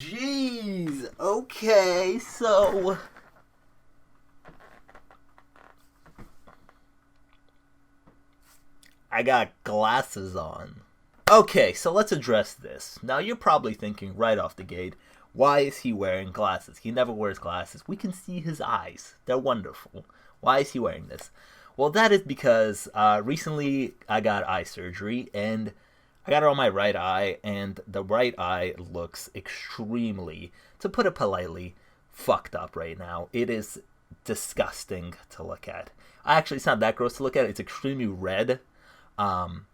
Jeez, okay, so I got glasses on. Okay, so let's address this. Now you're probably thinking right off the gate, why is he wearing glasses? He never wears glasses. We can see his eyes. They're wonderful. Why is he wearing this? Well, that is because recently I got eye surgery, and I got it on my right eye, and the right eye looks extremely, to put it politely, fucked up right now. It is disgusting to look at. Actually, it's not that gross to look at. It's extremely red, and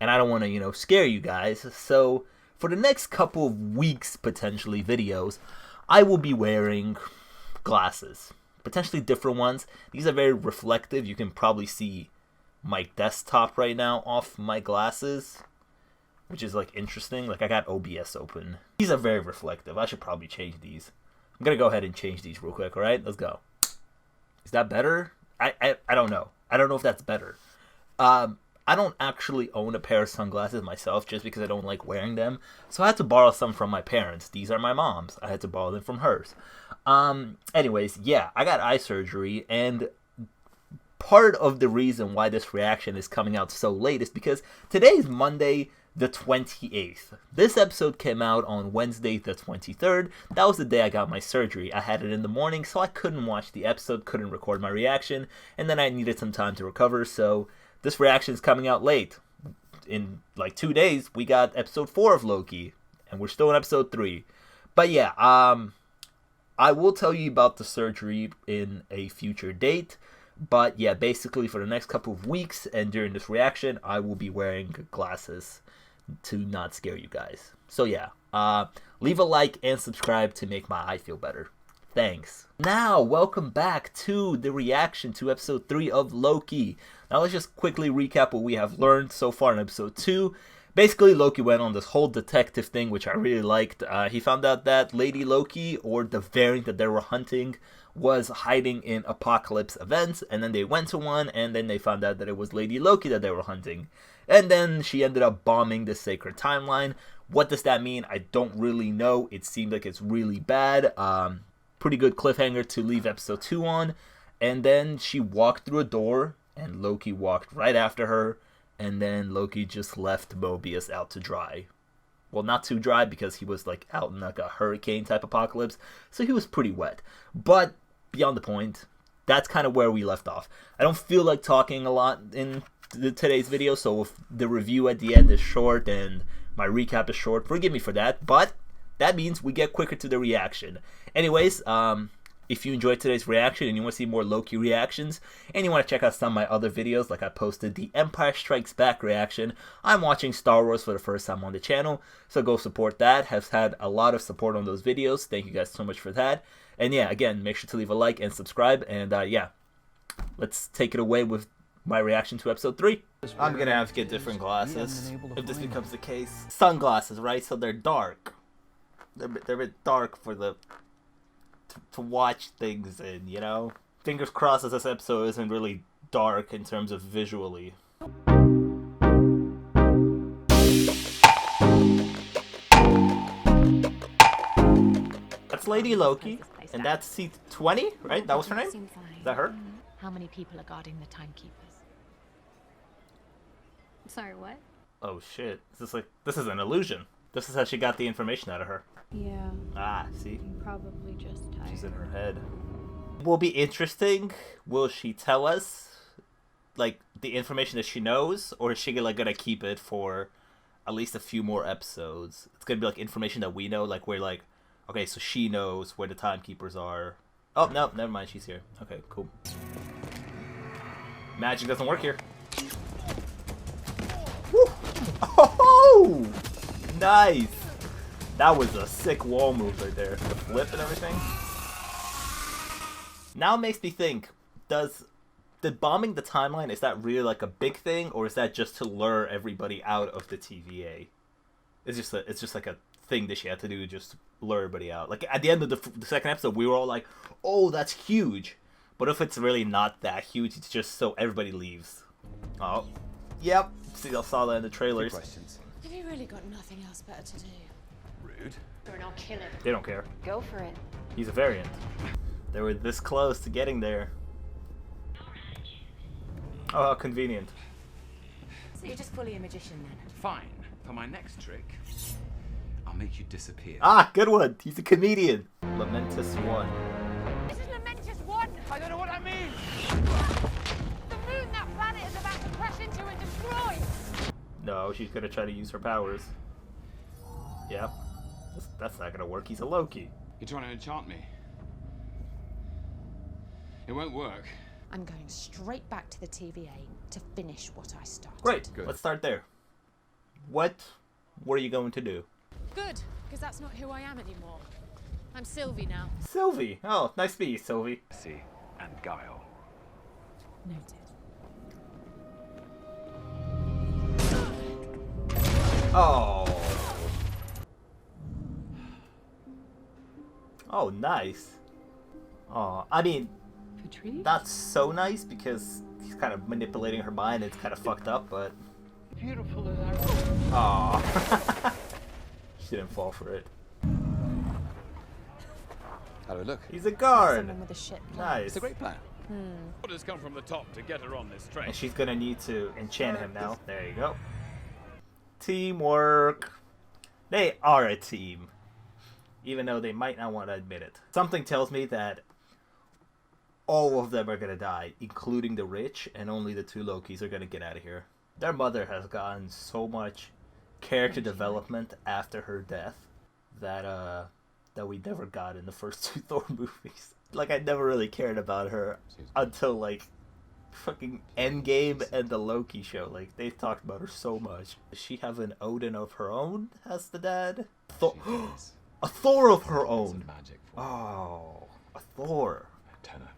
I don't want to, scare you guys. So for the next couple of weeks, potentially, videos, I will be wearing glasses. Potentially different ones. These are very reflective. You can probably see my desktop right now off my glasses, which is like interesting. Like I got OBS open. These are very reflective. I should probably change these. I'm gonna go ahead and change these real quick. All right, let's go. Is that better? I don't know. I don't know if that's better. I don't actually own a pair of sunglasses myself just because I don't like wearing them. So I had to borrow some from my parents. These are my mom's. I had to borrow them from hers. Anyways, yeah, I got eye surgery, and part of the reason why this reaction is coming out so late is because today is Monday the 28th. This episode came out on Wednesday the 23rd. That was the day I got my surgery. I had it in the morning, so I couldn't watch the episode, couldn't record my reaction, and then I needed some time to recover, so this reaction is coming out late. In like 2 days, we got episode 4 of Loki, and we're still in episode 3. But yeah, I will tell you about the surgery in a future date. But yeah, basically for the next couple of weeks and during this reaction, I will be wearing glasses to not scare you guys. So yeah, leave a like and subscribe to make my eye feel better. Thanks. Now, welcome back to the reaction to episode 3 of Loki. Now let's just quickly recap what we have learned so far in episode 2. Basically, Loki went on this whole detective thing, which I really liked. He found out that Lady Loki, or the variant that they were hunting, was hiding in apocalypse events, and then they went to one, and then they found out that it was Lady Loki that they were hunting. And then she ended up bombing the sacred timeline. What does that mean? I don't really know. It seemed like it's really bad. Pretty good cliffhanger to leave episode 2 on. And then she walked through a door, and Loki walked right after her. And then Loki just left Mobius out to dry. Well, not too dry because he was like out in like a hurricane type apocalypse. So he was pretty wet. But beyond the point, that's kind of where we left off. I don't feel like talking a lot in today's video. So if the review at the end is short and my recap is short, forgive me for that. But that means we get quicker to the reaction. Anyways, if you enjoyed today's reaction and you want to see more Loki reactions, and you want to check out some of my other videos, like I posted the Empire Strikes Back reaction, I'm watching Star Wars for the first time on the channel, so go support that. Has had a lot of support on those videos. Thank you guys so much for that. And yeah, again, make sure to leave a like and subscribe, and yeah, let's take it away with my reaction to episode 3. I'm gonna have to get different glasses if this becomes the case. Sunglasses, right? So they're dark. They're a bit dark for the to watch things in, you know? Fingers crossed that this episode isn't really dark in terms of visually. That's Lady Loki, and that's C20, right? That was her name? Is that her? How many people are guarding the timekeepers? Sorry, what? Oh shit. This is an illusion. This is how she got the information out of her. Yeah. Ah, see? Probably just tired. She's in her head. Will be interesting. Will she tell us, like, the information that she knows, or is she like gonna keep it for at least a few more episodes? It's gonna be like information that we know, like we're like, okay, so she knows where the timekeepers are. Oh no, never mind. She's here. Okay, cool. Magic doesn't work here. Woo! Oh! Nice! That was a sick wall move right there. The flip and everything. Now it makes me think, did bombing the timeline, is that really like a big thing, or is that just to lure everybody out of the TVA? It's just like a thing that she had to do, just to lure everybody out. Like at the end of the second episode, we were all like, oh, that's huge. But if it's really not that huge, it's just so everybody leaves. Oh, yep. See, I saw that in the trailers. Have you really got nothing else better to do? Rude. And I'll kill him. They don't care. Go for it. He's a variant. They were this close to getting there. Oh, how convenient. So you're just fully a magician then? Fine. For my next trick, I'll make you disappear. Ah, good one. He's a comedian. Lamentis 1. This is Lamentis 1! I don't know what that means! The moon that planet is about to crash into and destroy! No, she's gonna try to use her powers. Yep. That's not gonna work. He's a Loki. You're trying to enchant me. It won't work. I'm going straight back to the TVA to finish what I started. Great. Good. Let's start there. What are you going to do? Good, because that's not who I am anymore. I'm Sylvie now. Sylvie. Oh, nice to meet you, Sylvie. See, and guile. Noted. Oh. Oh, nice. Oh, I mean, that's so nice because he's kind of manipulating her mind. It's kind of fucked up, but. Beautiful as I Oh. She didn't fall for it. How do we look? He's a guard. Someone with a shit plan. Nice. It's a great plan. Orders come from the top to get her on this train. And she's gonna need to enchant him now. There you go. Teamwork. They are a team. Even though they might not want to admit it. Something tells me that all of them are gonna die, including the rich, and only the two Lokis are gonna get out of here. Their mother has gotten so much character development after her death that we never got in the first two Thor movies. Like, I never really cared about her until, like, fucking Endgame and the Loki show. Like, they've talked about her so much. Does she have an Odin of her own as the dad? A Thor of her own! Magic for Oh, a Thor. tenor.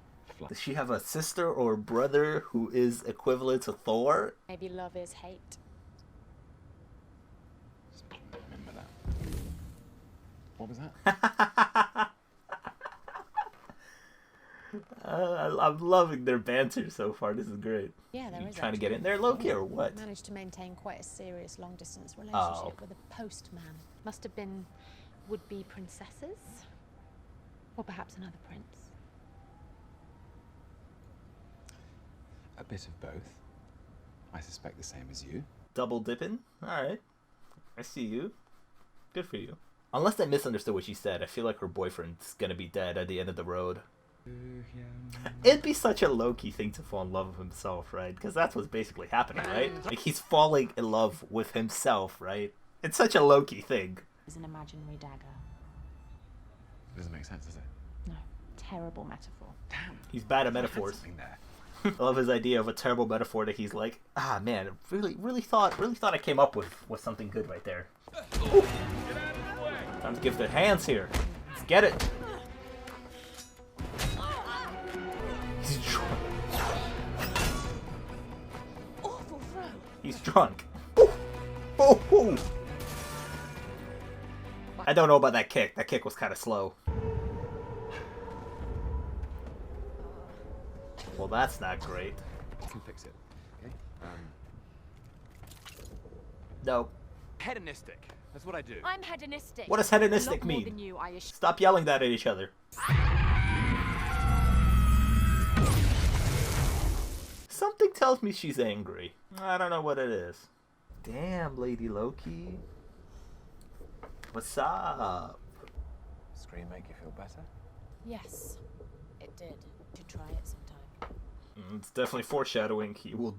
Does she have a sister or brother who is equivalent to Thor? Maybe love is hate. Remember that. What was that? I'm loving their banter so far. This is great. Yeah, there You is. trying to get in there, Loki, or what? Managed to maintain quite a serious long-distance relationship Oh. with a postman. Must have been would-be princesses? Or perhaps another prince? A bit of both. I suspect the same as you. Double dipping? Alright. I see you. Good for you. Unless I misunderstood what she said, I feel like her boyfriend's gonna be dead at the end of the road. It'd be such a Loki thing to fall in love with himself, right? Because that's what's basically happening, right? Like, he's falling in love with himself, right? It's such a Loki thing. Is an imaginary dagger. It doesn't make sense, does it? No, terrible metaphor. Damn. He's bad at I had metaphors. something there. I love his idea of a terrible metaphor that he's like, ah man, really thought I came up with something good right there. Ooh. Time to give the hands here. Let's get it. He's drunk. Awful throw. He's drunk. Ooh. Oh, ooh. I don't know about that kick. That kick was kind of slow. Well, that's not great. You can fix it. Okay? No. Hedonistic. That's what I do. I'm hedonistic. What does A hedonistic lot more mean? than you, I assure. Stop yelling that at each other. Something tells me she's angry. I don't know what it is. Damn, Lady Loki. What's up? Scream make you feel better? Yes, it did. Should try it sometime. It's definitely foreshadowing. He will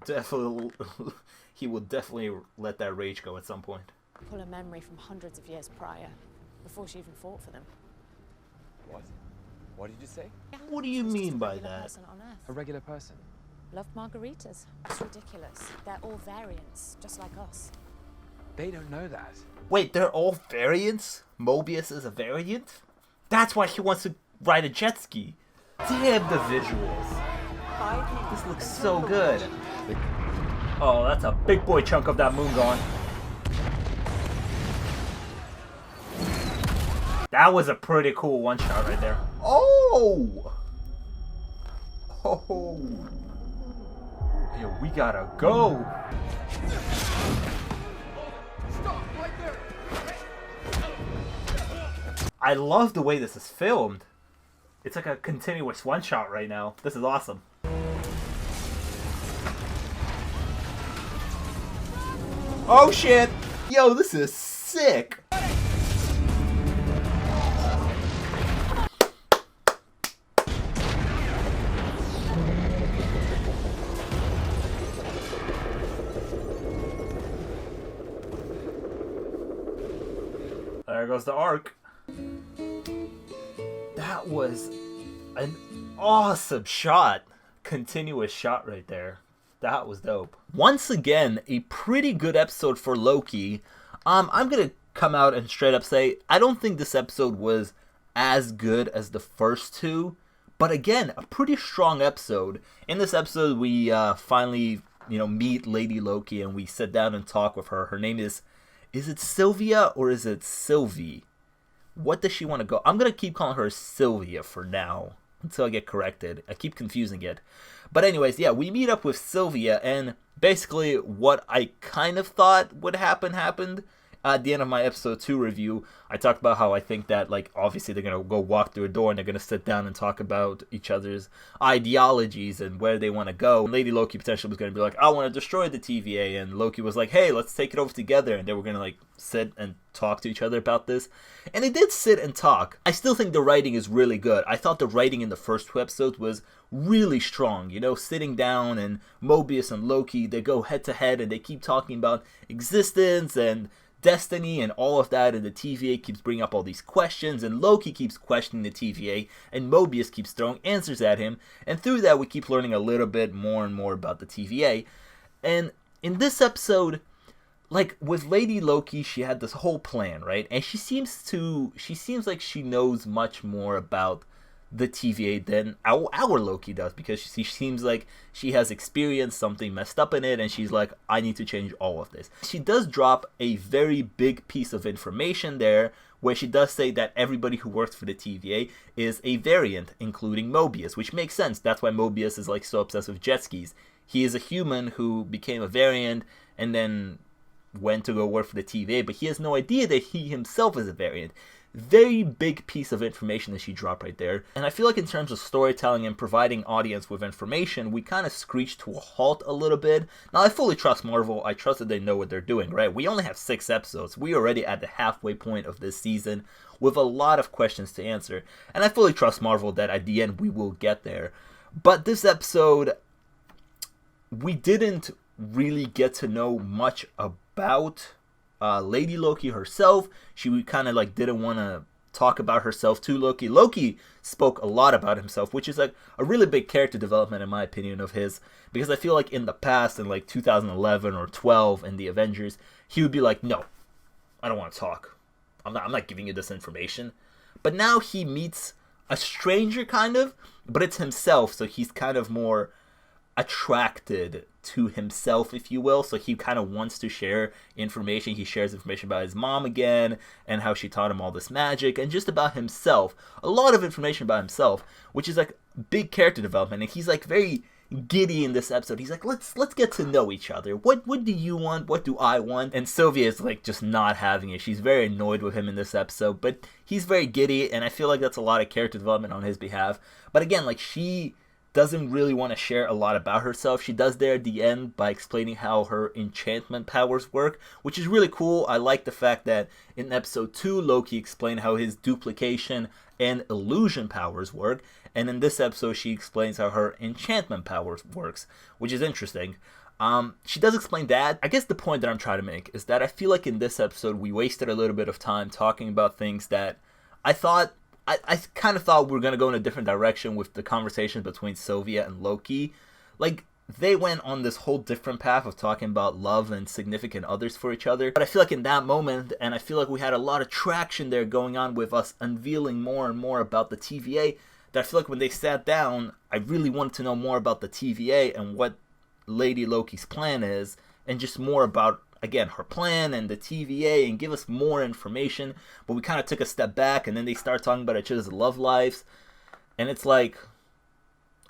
definitely let that rage go at some point. Pull a memory from hundreds of years prior, before she even fought for them. What? What did you say? What do you She was just mean a by regular that? person on Earth. A regular person. Loved margaritas. It's ridiculous. They're all variants, just like us. They don't know that. Wait, they're all variants? Mobius is a variant? That's why he wants to ride a jet ski. Damn the visuals. This looks so good. Oh, that's a big boy chunk of that moon gone. That was a pretty cool one shot right there. Oh! Oh! Hey, we gotta go. I love the way this is filmed. It's like a continuous one-shot right now. This is awesome. Oh shit! Yo, this is sick! There goes the arc. That was an awesome shot. Continuous shot right there. That was dope. Once again, a pretty good episode for Loki. I'm gonna come out and straight up say, I don't think this episode was as good as the first two. But again, a pretty strong episode. In this episode, we finally, meet Lady Loki and we sit down and talk with her. Her name is it Sylvia or is it Sylvie? What does she want to go? I'm going to keep calling her Sylvia for now until I get corrected. I keep confusing it. But anyways, yeah, we meet up with Sylvia and basically what I kind of thought would happen happened. At the end of my episode 2 review, I talked about how I think that, like, obviously they're going to go walk through a door and they're going to sit down and talk about each other's ideologies and where they want to go. And Lady Loki potentially was going to be like, I want to destroy the TVA. And Loki was like, hey, let's take it over together. And they were going to, like, sit and talk to each other about this. And they did sit and talk. I still think the writing is really good. I thought the writing in the first 2 episodes was really strong. Sitting down and Mobius and Loki, they go head to head and they keep talking about existence and destiny and all of that, and the TVA keeps bringing up all these questions, and Loki keeps questioning the TVA, and Mobius keeps throwing answers at him, and through that we keep learning a little bit more and more about the TVA. And in this episode, like with Lady Loki, she had this whole plan, right? And she seems like she knows much more about the TVA than our Loki does, because she seems like she has experienced something messed up in it and she's like, I need to change all of this. She does drop a very big piece of information there where she does say that everybody who works for the TVA is a variant, including Mobius, which makes sense. That's why Mobius is like so obsessed with jet skis. He is a human who became a variant and then went to go work for the TVA, but he has no idea that he himself is a variant. Very big piece of information that she dropped right there. And I feel like in terms of storytelling and providing audience with information, we kind of screeched to a halt a little bit. Now, I fully trust Marvel. I trust that they know what they're doing, right? We only have 6 episodes. We're already at the halfway point of this season with a lot of questions to answer. And I fully trust Marvel that at the end we will get there. But this episode, we didn't really get to know much about Lady Loki herself. She kind of like didn't want to talk about herself to Loki. Loki spoke a lot about himself, which is like a really big character development in my opinion of his, because I feel like in the past, in like 2011 or 12 in the Avengers, he would be like, no, I don't want to talk. I'm not giving you this information. But now he meets a stranger kind of, but it's himself, so he's kind of more attracted to himself, if you will. So he kind of wants to share information. He shares information about his mom again and how she taught him all this magic and just about himself. A lot of information about himself, which is like big character development. And he's like very giddy in this episode. He's like, let's get to know each other. What do you want? What do I want? And Sylvia is like just not having it. She's very annoyed with him in this episode, but he's very giddy, and I feel like that's a lot of character development on his behalf. But again, like, she doesn't really want to share a lot about herself. She does there at the end by explaining how her enchantment powers work, which is really cool. I like the fact that in episode 2, Loki explained how his duplication and illusion powers work, and in this episode she explains how her enchantment powers works, which is interesting. She does explain that. I guess the point that I'm trying to make is that I feel like in this episode we wasted a little bit of time talking about things that I kind of thought we were going to go in a different direction with the conversations between Sylvia and Loki. Like, they went on this whole different path of talking about love and significant others for each other. But I feel like in that moment, and I feel like we had a lot of traction there going on with us unveiling more and more about the TVA, that I feel like when they sat down, I really wanted to know more about the TVA and what Lady Loki's plan is, and just more about, again, her plan and the TVA, and give us more information. But we kind of took a step back, and then they start talking about each other's love lives, and it's like,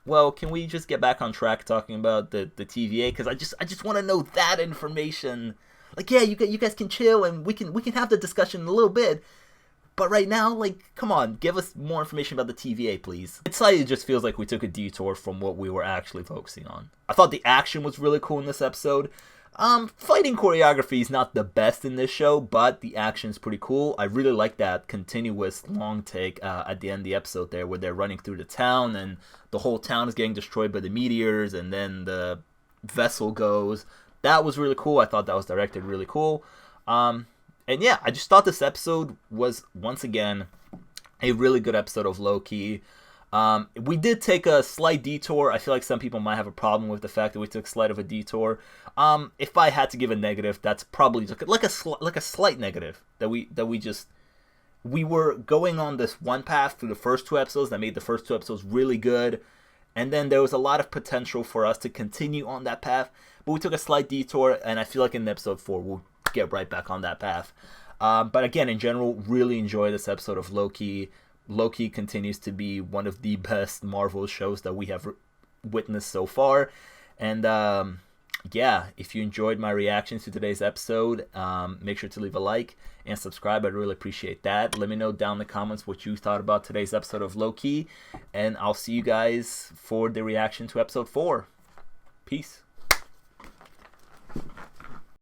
well, can we just get back on track talking about the TVA? Because I just want to know that information. Like, yeah, you guys can chill, and we can have the discussion in a little bit, But right now, like, come on, give us more information about the TVA, please. It slightly just feels like we took a detour from what we were actually focusing on. I thought the action was really cool in this episode. Fighting choreography is not the best in this show, but the action's pretty cool. I really like that continuous long take at the end of the episode there, where they're running through the town and the whole town is getting destroyed by the meteors, and then the vessel goes. That was really cool. I thought that was directed really cool. And yeah, I just thought this episode was, once again, a really good episode of Loki. We did take a slight detour. I feel like some people might have a problem with the fact that we took slight of a detour. If I had to give a negative, that's probably like a slight negative that we were going on this one path through the first two episodes that made the first two episodes really good, and then there was a lot of potential for us to continue on that path, but we took a slight detour, and I feel like in episode 4 we'll get right back on that path. But again, in general, really enjoy this episode of Loki. Loki continues to be one of the best Marvel shows that we have witnessed so far. And yeah, if you enjoyed my reactions to today's episode, make sure to leave a like and subscribe. I'd really appreciate that. Let me know down in the comments what you thought about today's episode of Loki. And I'll see you guys for the reaction to episode 4. Peace.